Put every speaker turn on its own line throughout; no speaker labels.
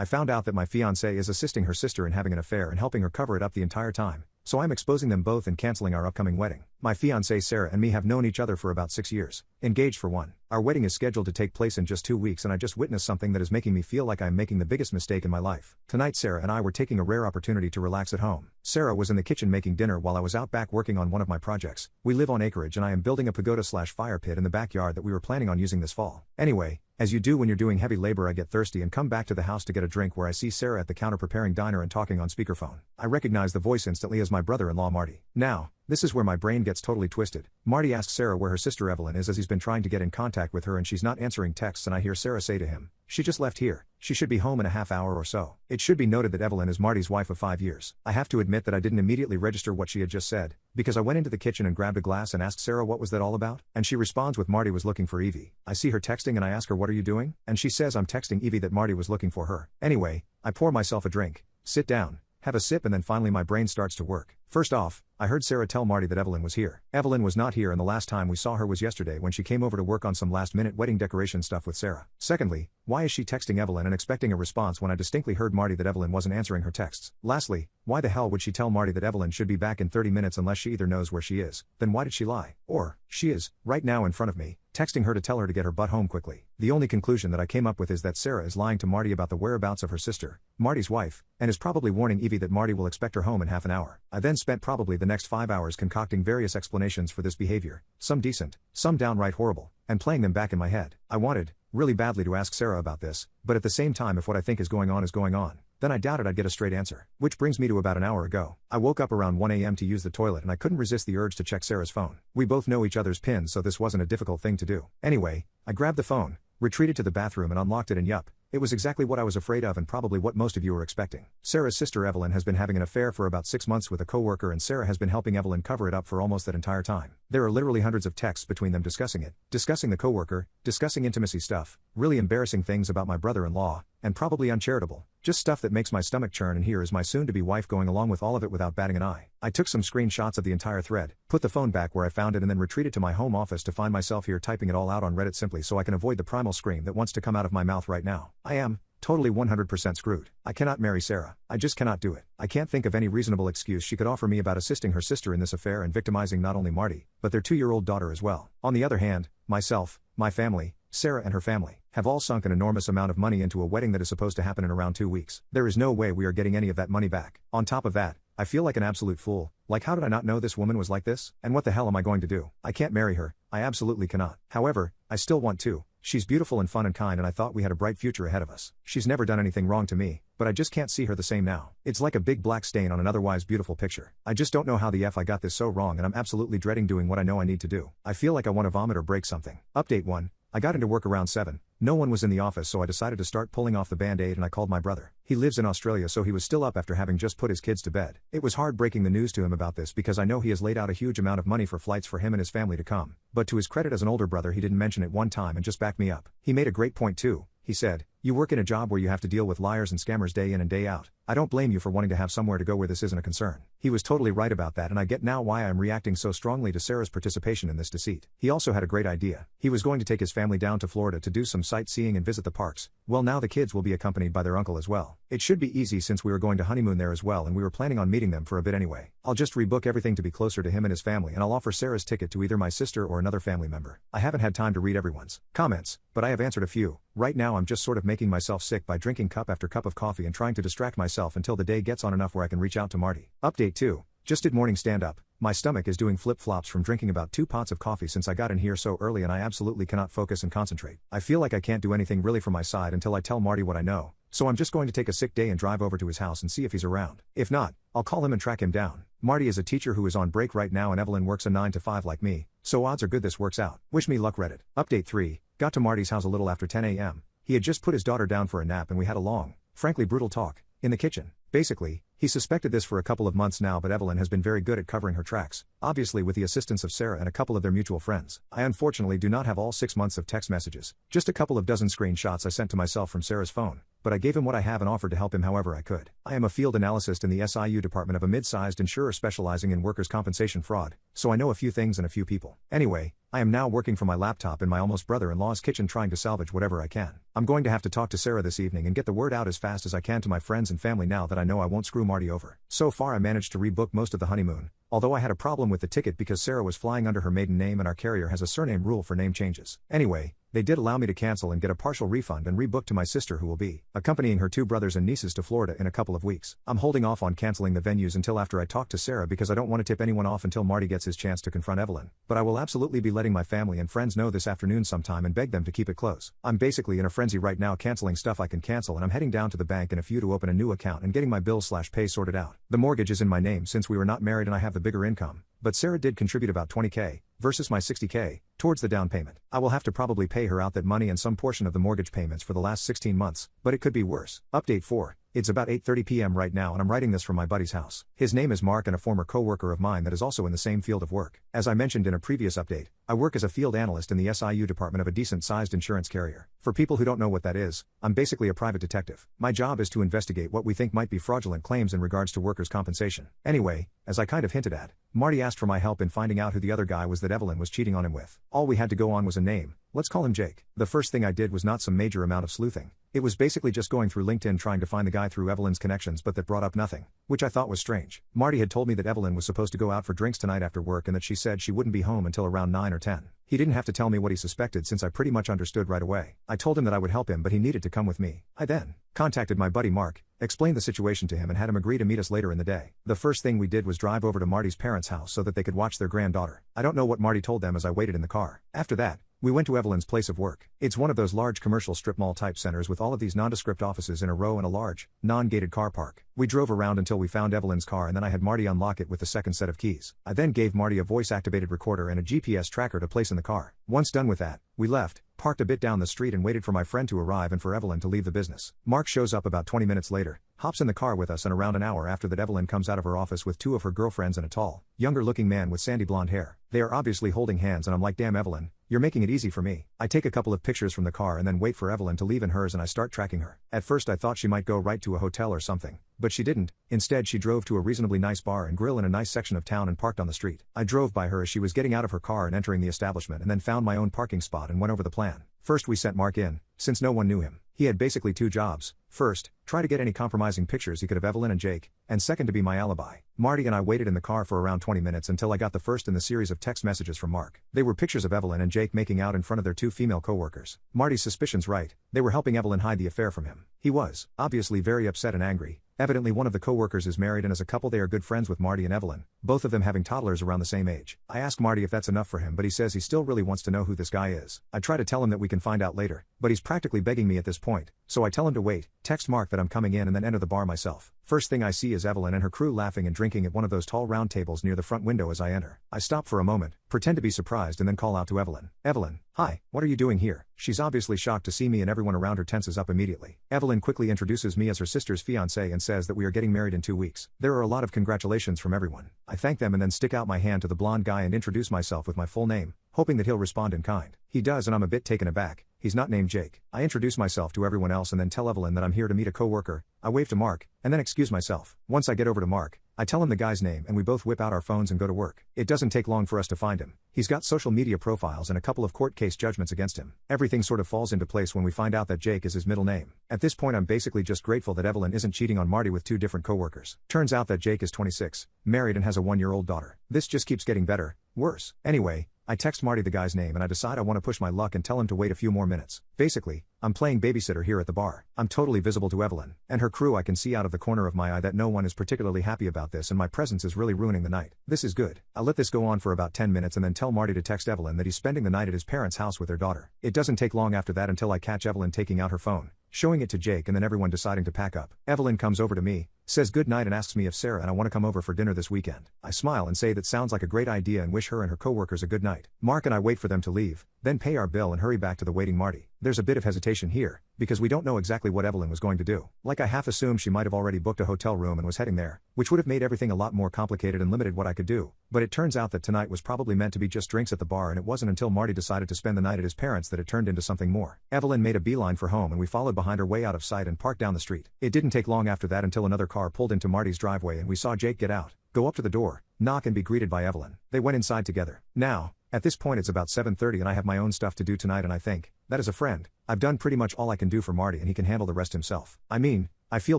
I found out that my fiance is assisting her sister in having an affair and helping her cover it up the entire time, so I'm exposing them both and canceling our upcoming wedding. My fiancée Sarah and me have known each other for about 6 years, engaged for one. Our wedding is scheduled to take place in just 2 weeks and I just witnessed something that is making me feel like I'm making the biggest mistake in my life. Tonight Sarah and I were taking a rare opportunity to relax at home. Sarah was in the kitchen making dinner while I was out back working on one of my projects. We live on acreage and I am building a pagoda/fire pit in the backyard that we were planning on using this fall. Anyway, as you do when you're doing heavy labor, I get thirsty and come back to the house to get a drink where I see Sarah at the counter preparing dinner and talking on speakerphone. I recognize the voice instantly as my brother-in-law Marty. Now, this is where my brain gets totally twisted. Marty asks Sarah where her sister Evelyn is as he's been trying to get in contact with her and she's not answering texts, and I hear Sarah say to him, "She just left here. She should be home in a half hour or so." It should be noted that Evelyn is Marty's wife of 5 years. I have to admit that I didn't immediately register what she had just said, because I went into the kitchen and grabbed a glass and asked Sarah what was that all about, and she responds with Marty was looking for Evie. I see her texting and I ask her what are you doing, and she says I'm texting Evie that Marty was looking for her. Anyway, I pour myself a drink, sit down, have a sip, and then finally my brain starts to work. First off, I heard Sarah tell Marty that Evelyn was here. Evelyn was not here and the last time we saw her was yesterday when she came over to work on some last-minute wedding decoration stuff with Sarah. Secondly, why is she texting Evelyn and expecting a response when I distinctly heard Marty that Evelyn wasn't answering her texts? Lastly, why the hell would she tell Marty that Evelyn should be back in 30 minutes unless she either knows where she is, then why did she lie? Or, she is, right now in front of me, texting her to tell her to get her butt home quickly. The only conclusion that I came up with is that Sarah is lying to Marty about the whereabouts of her sister, Marty's wife, and is probably warning Evie that Marty will expect her home in half an hour. I then spent probably the next 5 hours concocting various explanations for this behavior, some decent, some downright horrible, and playing them back in my head. I wanted, really badly, to ask Sarah about this, but at the same time if what I think is going on, then I doubted I'd get a straight answer. Which brings me to about an hour ago. I woke up around 1 a.m. to use the toilet and I couldn't resist the urge to check Sarah's phone. We both know each other's pins, so this wasn't a difficult thing to do. Anyway, I grabbed the phone, retreated to the bathroom and unlocked it, and yup, it was exactly what I was afraid of and probably what most of you were expecting. Sarah's sister Evelyn has been having an affair for about 6 months with a coworker, and Sarah has been helping Evelyn cover it up for almost that entire time. There are literally hundreds of texts between them discussing it, discussing the coworker, discussing intimacy stuff, really embarrassing things about my brother-in-law, and probably uncharitable, just stuff that makes my stomach churn, and here is my soon-to-be wife going along with all of it without batting an eye. I took some screenshots of the entire thread, put the phone back where I found it, and then retreated to my home office to find myself here typing it all out on Reddit simply so I can avoid the primal scream that wants to come out of my mouth right now. I am totally 100% screwed. I cannot marry Sarah. I just cannot do it. I can't think of any reasonable excuse she could offer me about assisting her sister in this affair and victimizing not only Marty, but their 2-year-old daughter as well. On the other hand, myself, my family, Sarah and her family, have all sunk an enormous amount of money into a wedding that is supposed to happen in around 2 weeks. There is no way we are getting any of that money back. On top of that, I feel like an absolute fool. Like, how did I not know this woman was like this? And what the hell am I going to do? I can't marry her. I absolutely cannot. However, I still want to. She's beautiful and fun and kind, and I thought we had a bright future ahead of us. She's never done anything wrong to me, but I just can't see her the same now. It's like a big black stain on an otherwise beautiful picture. I just don't know how the F I got this so wrong, and I'm absolutely dreading doing what I know I need to do. I feel like I want to vomit or break something. Update 1. I got into work around 7. No one was in the office, so I decided to start pulling off the band-aid, and I called my brother. He lives in Australia, so he was still up after having just put his kids to bed. It was hard breaking the news to him about this because I know he has laid out a huge amount of money for flights for him and his family to come. But to his credit as an older brother, he didn't mention it one time and just backed me up. He made a great point too. He said, "You work in a job where you have to deal with liars and scammers day in and day out. I don't blame you for wanting to have somewhere to go where this isn't a concern." He was totally right about that, and I get now why I am reacting so strongly to Sarah's participation in this deceit. He also had a great idea. He was going to take his family down to Florida to do some sightseeing and visit the parks. Well, now the kids will be accompanied by their uncle as well. It should be easy since we were going to honeymoon there as well, and we were planning on meeting them for a bit anyway. I'll just rebook everything to be closer to him and his family, and I'll offer Sarah's ticket to either my sister or another family member. I haven't had time to read everyone's comments, but I have answered a few. Right now I'm just sort of making myself sick by drinking cup after cup of coffee and trying to distract myself until the day gets on enough where I can reach out to Marty. Update 2. Just did morning stand-up. My stomach is doing flip-flops from drinking about 2 pots of coffee since I got in here so early, and I absolutely cannot focus and concentrate. I feel like I can't do anything really from my side until I tell Marty what I know, so I'm just going to take a sick day and drive over to his house and see if he's around. If not, I'll call him and track him down. Marty is a teacher who is on break right now, and Evelyn works a 9 to 5 like me, so odds are good this works out. Wish me luck, Reddit. Update 3. Got to Marty's house a little after 10 a.m. He had just put his daughter down for a nap and we had a long, frankly brutal talk, in the kitchen. Basically, he suspected this for a couple of months now, but Evelyn has been very good at covering her tracks, obviously with the assistance of Sarah and a couple of their mutual friends. I unfortunately do not have all 6 months of text messages, just a couple of dozen screenshots I sent to myself from Sarah's phone, but I gave him what I have and offered to help him however I could. I am a field analyst in the SIU department of a mid-sized insurer specializing in workers' compensation fraud, so I know a few things and a few people. Anyway, I am now working from my laptop in my almost brother-in-law's kitchen trying to salvage whatever I can. I'm going to have to talk to Sarah this evening and get the word out as fast as I can to my friends and family now that I know I won't screw Marty over. So far I managed to rebook most of the honeymoon, although I had a problem with the ticket because Sarah was flying under her maiden name and our carrier has a surname rule for name changes. Anyway, they did allow me to cancel and get a partial refund and rebook to my sister who will be accompanying her 2 brothers and nieces to Florida in a couple of weeks. I'm holding off on canceling the venues until after I talk to Sarah because I don't want to tip anyone off until Marty gets his chance to confront Evelyn, but I will absolutely be letting my family and friends know this afternoon sometime and beg them to keep it close. I'm basically in a frenzy right now canceling stuff I can cancel and I'm heading down to the bank in a few to open a new account and getting my bills/pay sorted out. The mortgage is in my name since we were not married and I have the bigger income, but Sarah did contribute about $20,000 versus my $60,000 towards the down payment. I will have to probably pay her out that money and some portion of the mortgage payments for the last 16 months, but it could be worse. Update 4. It's about 8:30 p.m. right now and I'm writing this from my buddy's house. His name is Mark and a former co-worker of mine that is also in the same field of work. As I mentioned in a previous update, I work as a field analyst in the SIU department of a decent-sized insurance carrier. For people who don't know what that is, I'm basically a private detective. My job is to investigate what we think might be fraudulent claims in regards to workers' compensation. Anyway, as I kind of hinted at, Marty asked for my help in finding out who the other guy was that Evelyn was cheating on him with. All we had to go on was a name. Let's call him Jake. The first thing I did was not some major amount of sleuthing. It was basically just going through LinkedIn trying to find the guy through Evelyn's connections, but that brought up nothing, which I thought was strange. Marty had told me that Evelyn was supposed to go out for drinks tonight after work and that she said she wouldn't be home until around 9 or 10. He didn't have to tell me what he suspected since I pretty much understood right away. I told him that I would help him but he needed to come with me. I then contacted my buddy Mark, explained the situation to him and had him agree to meet us later in the day. The first thing we did was drive over to Marty's parents' house so that they could watch their granddaughter. I don't know what Marty told them as I waited in the car. After that, we went to Evelyn's place of work. It's one of those large commercial strip mall type centers with all of these nondescript offices in a row and a large, non-gated car park. We drove around until we found Evelyn's car and then I had Marty unlock it with the second set of keys. I then gave Marty a voice-activated recorder and a GPS tracker to place in the car. Once done with that, we left, parked a bit down the street and waited for my friend to arrive and for Evelyn to leave the business. Mark shows up about 20 minutes later, hops in the car with us and around an hour after that Evelyn comes out of her office with 2 of her girlfriends and a tall, younger looking man with sandy blonde hair. They are obviously holding hands and I'm like, damn Evelyn, you're making it easy for me. I take a couple of pictures from the car and then wait for Evelyn to leave in hers and I start tracking her. At first I thought she might go right to a hotel or something, but she didn't. Instead she drove to a reasonably nice bar and grill in a nice section of town and parked on the street. I drove by her as she was getting out of her car and entering the establishment and then found my own parking spot and went over the plan. First we sent Mark in, since no one knew him. He had basically 2 jobs. First, try to get any compromising pictures he could of Evelyn and Jake, and second to be my alibi. Marty and I waited in the car for around 20 minutes until I got the first in the series of text messages from Mark. They were pictures of Evelyn and Jake making out in front of their 2 female co-workers. Marty's suspicions right, they were helping Evelyn hide the affair from him. He was, obviously very upset and angry. Evidently one of the co-workers is married and as a couple they are good friends with Marty and Evelyn, both of them having toddlers around the same age. I ask Marty if that's enough for him but he says he still really wants to know who this guy is. I try to tell him that we can find out later, but he's practically begging me at this point, so I tell him to wait, text Mark that I'm coming in and then enter the bar myself. First thing I see is Evelyn and her crew laughing and drinking at one of those tall round tables near the front window as I enter. I stop for a moment, pretend to be surprised and then call out to Evelyn. Evelyn, hi, what are you doing here? She's obviously shocked to see me and everyone around her tenses up immediately. Evelyn quickly introduces me as her sister's fiance and says that we are getting married in 2 weeks. There are a lot of congratulations from everyone. I thank them and then stick out my hand to the blonde guy and introduce myself with my full name, hoping that he'll respond in kind. He does and I'm a bit taken aback. He's not named Jake. I introduce myself to everyone else and then tell Evelyn that I'm here to meet a co-worker. I wave to Mark, and then excuse myself. Once I get over to Mark, I tell him the guy's name and we both whip out our phones and go to work. It doesn't take long for us to find him. He's got social media profiles and a couple of court case judgments against him. Everything sort of falls into place when we find out that Jake is his middle name. At this point I'm basically just grateful that Evelyn isn't cheating on Marty with 2 different co-workers. Turns out that Jake is 26, married and has a 1-year-old daughter. This just keeps getting better, worse. Anyway, I text Marty the guy's name and I decide I want to push my luck and tell him to wait a few more minutes. Basically, I'm playing babysitter here at the bar. I'm totally visible to Evelyn and her crew. I can see out of the corner of my eye that no one is particularly happy about this and my presence is really ruining the night. This is good. I'll let this go on for about 10 minutes and then tell Marty to text Evelyn that he's spending the night at his parents' house with their daughter. It doesn't take long after that until I catch Evelyn taking out her phone, showing it to Jake and then everyone deciding to pack up. Evelyn comes over to me, says good night and asks me if Sarah and I want to come over for dinner this weekend. I smile and say that sounds like a great idea and wish her and her co-workers a good night. Mark and I wait for them to leave, then pay our bill and hurry back to the waiting Marty. There's a bit of hesitation here, because we don't know exactly what Evelyn was going to do. Like I half assumed she might have already booked a hotel room and was heading there, which would have made everything a lot more complicated and limited what I could do. But it turns out that tonight was probably meant to be just drinks at the bar, and it wasn't until Marty decided to spend the night at his parents that it turned into something more. Evelyn made a beeline for home and we followed behind her way out of sight and parked down the street. It didn't take long after that until another car pulled into Marty's driveway and we saw Jake get out, go up to the door, knock and be greeted by Evelyn. They went inside together. Now, at this point it's about 7:30 and I have my own stuff to do tonight, and I think, that as a friend, I've done pretty much all I can do for Marty and he can handle the rest himself. I mean, I feel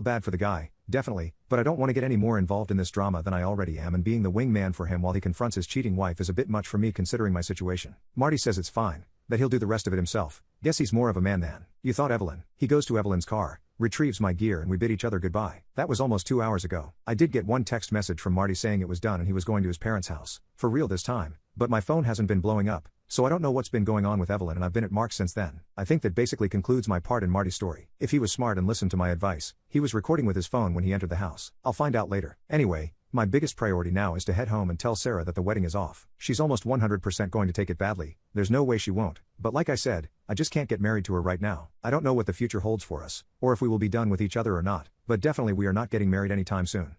bad for the guy, definitely, but I don't want to get any more involved in this drama than I already am, and being the wingman for him while he confronts his cheating wife is a bit much for me considering my situation. Marty says it's fine, that he'll do the rest of it himself. Guess he's more of a man than you thought, Evelyn. He goes to Evelyn's car, retrieves my gear, and we bid each other goodbye. That was almost 2 hours ago. I did get one text message from Marty saying it was done and he was going to his parents' house. For real this time. But my phone hasn't been blowing up, so I don't know what's been going on with Evelyn, and I've been at Mark's since then. I think that basically concludes my part in Marty's story. If he was smart and listened to my advice, he was recording with his phone when he entered the house. I'll find out later. Anyway, my biggest priority now is to head home and tell Sarah that the wedding is off. She's almost 100% going to take it badly. There's no way she won't. But like I said, I just can't get married to her right now. I don't know what the future holds for us, or if we will be done with each other or not, but definitely we are not getting married anytime soon.